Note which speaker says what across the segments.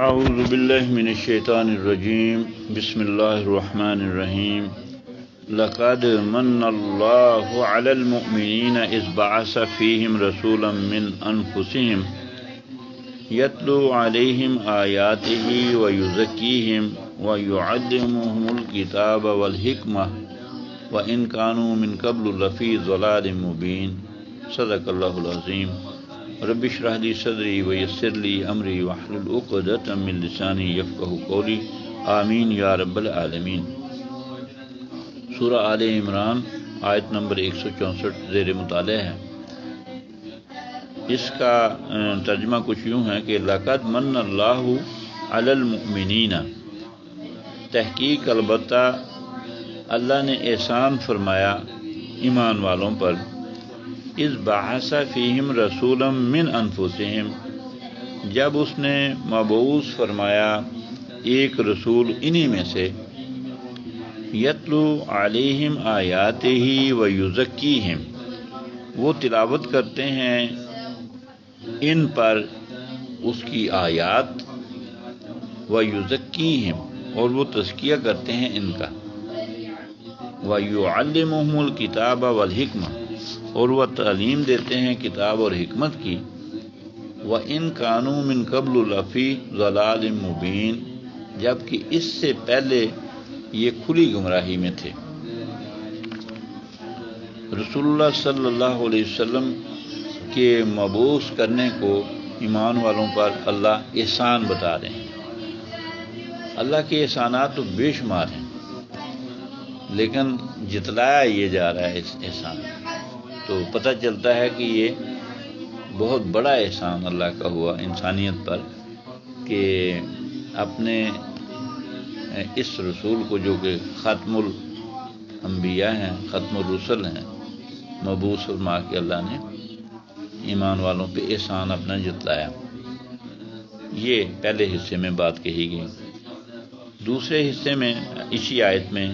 Speaker 1: اعوذ باللہ من الشیطان الرجیم بسم اللہ الرحمن الرحیم لقد من اللہ علی المؤمنین اذ بعث فیہم رسولا من انفسہم یتلو علیہم آیاتہ ویزکیہم ویعلمہم الکتاب والحکمہ وإن كانوا من قبل لفی ضلال مبین صدق اللہ العظیم رب اشرح لي صدری ویسر لی امری واحلل عقدۃ من لسانی یفقہوا قولی آمین یا رب العالمین۔ سورہ آل عمران آیت نمبر 164 زیر مطالعہ ہے۔ اس کا ترجمہ کچھ یوں ہے کہ لقد من اللہ علی المؤمنین، تحقیق البتہ اللہ نے احسان فرمایا ایمان والوں پر، اذ بعث فیہم رسولا من انفسہم، جب اس نے مبعوث فرمایا ایک رسول انہی میں سے، یتلو علیہم آیاتہ ویزکیہم، وہ تلاوت کرتے ہیں ان پر اس کی آیات، ویزکیہم، اور وہ تزکیہ کرتے ہیں ان کا، ویعلمہم الکتاب والحکمہ، اور وہ تعلیم دیتے ہیں کتاب اور حکمت کی، وَإِن كَانُوا مِن قَبْلُ لَفِي ضَلَالٍ مُبِينٍ، جبکہ اس سے پہلے یہ کھلی گمراہی میں تھے۔ رسول اللہ صلی اللہ علیہ وسلم کے مبعوث کرنے کو ایمان والوں پر اللہ احسان بتا رہے ہیں۔ اللہ کے احسانات تو بے شمار ہیں، لیکن جتلایا یہ جا رہا ہے اس احسان، تو پتہ چلتا ہے کہ یہ بہت بڑا احسان اللہ کا ہوا انسانیت پر کہ اپنے اس رسول کو، جو کہ ختم الانبیاء ہیں، ختم الرسل ہیں، مبعوث فرما کے اللہ نے ایمان والوں پہ احسان اپنا جتلایا۔ یہ پہلے حصے میں بات کہی گئی۔ دوسرے حصے میں اسی آیت میں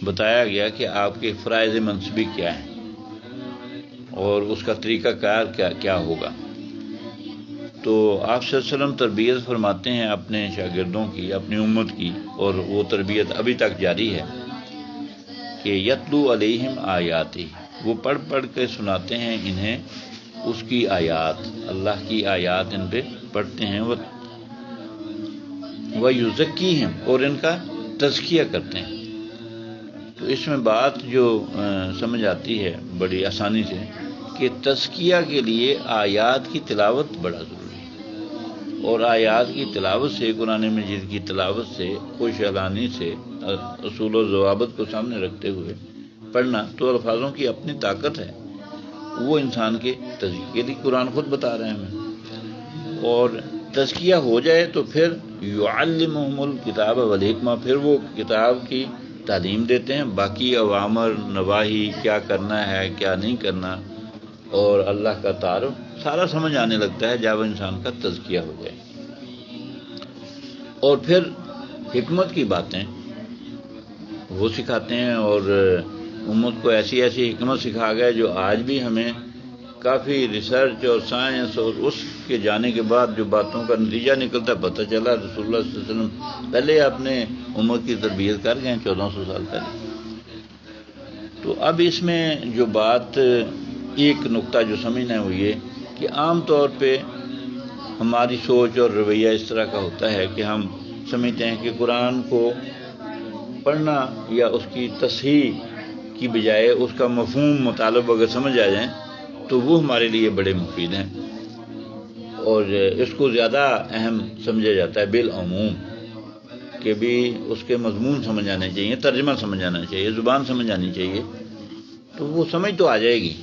Speaker 1: بتایا گیا کہ آپ کے فرائض منصبی کیا ہیں اور اس کا طریقہ کار کیا ہوگا۔ تو آپ صلی اللہ علیہ وسلم تربیت فرماتے ہیں اپنے شاگردوں کی، اپنی امت کی، اور وہ تربیت ابھی تک جاری ہے کہ یتلو علیہم آیاتی، وہ پڑھ پڑھ کے سناتے ہیں انہیں اس کی آیات، اللہ کی آیات ان پہ پڑھتے ہیں، وَيُزَكِّيهِمْ، اور ان کا تزکیہ کرتے ہیں۔ تو اس میں بات جو سمجھ آتی ہے بڑی آسانی سے کہ تزکیہ کے لیے آیات کی تلاوت بڑا ضروری ہے، اور آیات کی تلاوت سے، قرآن مجید کی تلاوت سے، خوش اعلانی سے، اصول و ضوابط کو سامنے رکھتے ہوئے پڑھنا، تو الفاظوں کی اپنی طاقت ہے، وہ انسان کے تزکیے کے لیے قرآن خود بتا رہے ہیں ہمیں۔ اور تزکیہ ہو جائے تو پھر یعلمہم الکتاب والحکمہ، پھر وہ کتاب کی تعلیم دیتے ہیں، باقی اوامر نواہی، کیا کرنا ہے کیا نہیں کرنا، اور اللہ کا تعارف سارا سمجھ آنے لگتا ہے جب انسان کا تزکیہ ہو جائے۔ اور پھر حکمت کی باتیں وہ سکھاتے ہیں، اور امت کو ایسی ایسی حکمت سکھا گئے جو آج بھی ہمیں کافی ریسرچ اور سائنس اور اس کے جانے کے بعد جو باتوں کا نتیجہ نکلتا ہے، پتہ چلا رسول اللہ صلی اللہ علیہ وسلم پہلے اپنے امت کی تربیت کر گئے 1400 سال پہلے۔ تو اب اس میں جو بات، ایک نقطہ جو سمجھنا ہے وہ یہ کہ عام طور پہ ہماری سوچ اور رویہ اس طرح کا ہوتا ہے کہ ہم سمجھتے ہیں کہ قرآن کو پڑھنا یا اس کی تصحیح کی بجائے اس کا مفہوم مطالب اگر سمجھ آ جائیں تو وہ ہمارے لیے بڑے مفید ہیں، اور اس کو زیادہ اہم سمجھا جاتا ہے بالعموم، کہ بھی اس کے مضمون سمجھ آنے چاہیے، ترجمہ سمجھ آنا چاہیے، زبان سمجھ آنی چاہیے، تو وہ سمجھ تو آ جائے گی،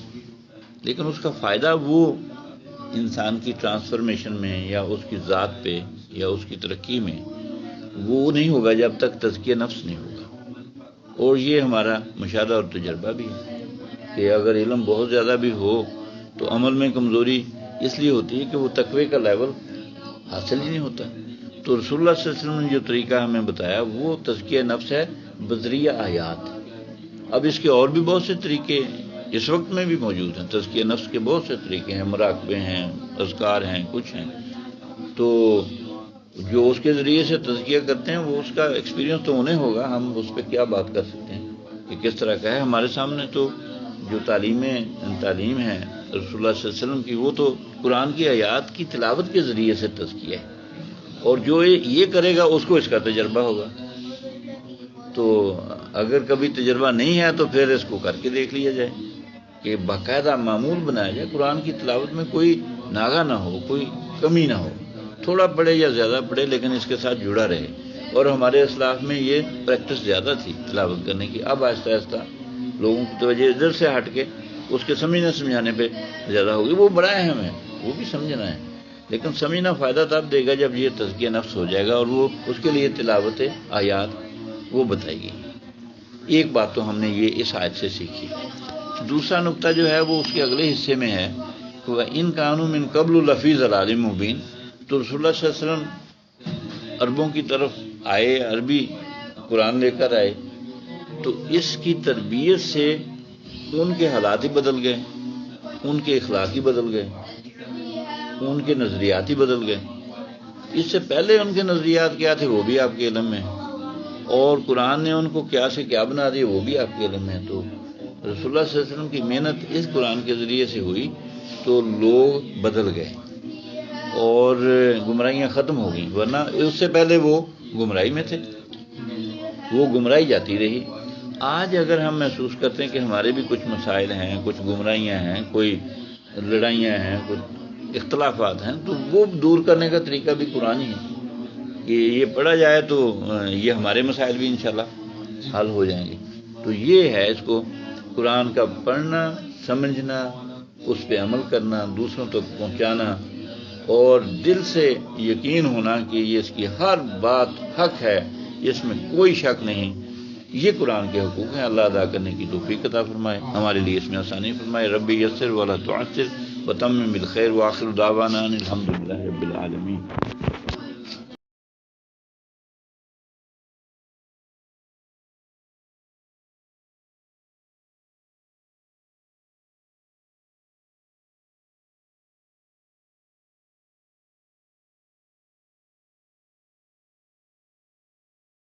Speaker 1: لیکن اس کا فائدہ وہ انسان کی ٹرانسفارمیشن میں یا اس کی ذات پہ یا اس کی ترقی میں وہ نہیں ہوگا جب تک تزکیہ نفس نہیں ہوگا۔ اور یہ ہمارا مشاہدہ اور تجربہ بھی ہے کہ اگر علم بہت زیادہ بھی ہو تو عمل میں کمزوری اس لیے ہوتی ہے کہ وہ تقوی کا لیول حاصل ہی نہیں ہوتا۔ تو رسول اللہ صلی اللہ علیہ وسلم نے جو طریقہ ہمیں بتایا وہ تزکیہ نفس ہے بذریعہ آیات۔ اب اس کے اور بھی بہت سے طریقے اس وقت میں بھی موجود ہیں، تزکیہ نفس کے بہت سے طریقے ہیں، مراقبے ہیں، اذکار ہیں، کچھ ہیں۔ تو جو اس کے ذریعے سے تزکیہ کرتے ہیں وہ اس کا ایکسپیرینس تو انہیں ہوگا، ہم اس پہ کیا بات کر سکتے ہیں کہ کس طرح کا ہے۔ ہمارے سامنے تو جو تعلیم ہے رسول اللہ صلی اللہ علیہ وسلم کی، وہ تو قرآن کی آیات کی تلاوت کے ذریعے سے تزکیہ ہے، اور جو یہ کرے گا اس کو اس کا تجربہ ہوگا۔ تو اگر کبھی تجربہ نہیں ہے تو پھر اس کو کر کے دیکھ لیا جائے کہ باقاعدہ معمول بنایا جائے، قرآن کی تلاوت میں کوئی ناغہ نہ ہو، کوئی کمی نہ ہو، تھوڑا پڑھے یا زیادہ پڑھے لیکن اس کے ساتھ جڑا رہے۔ اور ہمارے اسلاف میں یہ پریکٹس زیادہ تھی تلاوت کرنے کی، اب آہستہ آہستہ لوگوں کی توجہ ادھر سے ہٹ کے اس کے سمجھانے پہ زیادہ ہوگی۔ وہ بڑا اہم ہے، وہ بھی سمجھنا ہے، لیکن سمجھنا فائدہ تب دے گا جب یہ تزکیہ نفس ہو جائے گا اور وہ اس کے لیے تلاوت آیات وہ بتائے گی۔ ایک بات تو ہم نے یہ اس آیت سے سیکھی۔ دوسرا نقطہ جو ہے وہ اس کے اگلے حصے میں ہے، ان قانون من قبل لفی ضلال مبین۔ تو رسول اللہ صلی اللہ علیہ وسلم عربوں کی طرف آئے، عربی قرآن لے کر آئے، تو اس کی تربیت سے ان کے حالات ہی بدل گئے، ان کے اخلاق ہی بدل گئے، ان کے نظریات ہی بدل گئے۔ اس سے پہلے ان کے نظریات کیا تھے وہ بھی آپ کے علم میں، اور قرآن نے ان کو کیا سے کیا بنا دیا وہ بھی آپ کے علم میں۔ تو رسول اللہ صلی اللہ علیہ وسلم کی محنت اس قرآن کے ذریعے سے ہوئی تو لوگ بدل گئے اور گمراہیاں ختم ہو گئیں، ورنہ اس سے پہلے وہ گمراہی میں تھے، وہ گمراہی جاتی رہی۔ آج اگر ہم محسوس کرتے ہیں کہ ہمارے بھی کچھ مسائل ہیں، کچھ گمراہیاں ہیں، کوئی لڑائیاں ہیں، کچھ اختلافات ہیں، تو وہ دور کرنے کا طریقہ بھی قرآن ہی ہے کہ یہ پڑھا جائے تو یہ ہمارے مسائل بھی انشاءاللہ حل ہو جائیں گے۔ تو یہ ہے اس کو قرآن کا پڑھنا، سمجھنا، اس پہ عمل کرنا، دوسروں تک پہنچانا، اور دل سے یقین ہونا کہ یہ اس کی ہر بات حق ہے، اس میں کوئی شک نہیں۔ یہ قرآن کے حقوق ہیں، اللہ ادا کرنے کی توفیق عطا فرمائے، ہمارے لیے اس میں آسانی فرمائے۔ ربی یسر ولا تعسر وتمم بالخیر، وآخر دعوانا ان الحمد للہ رب العالمین۔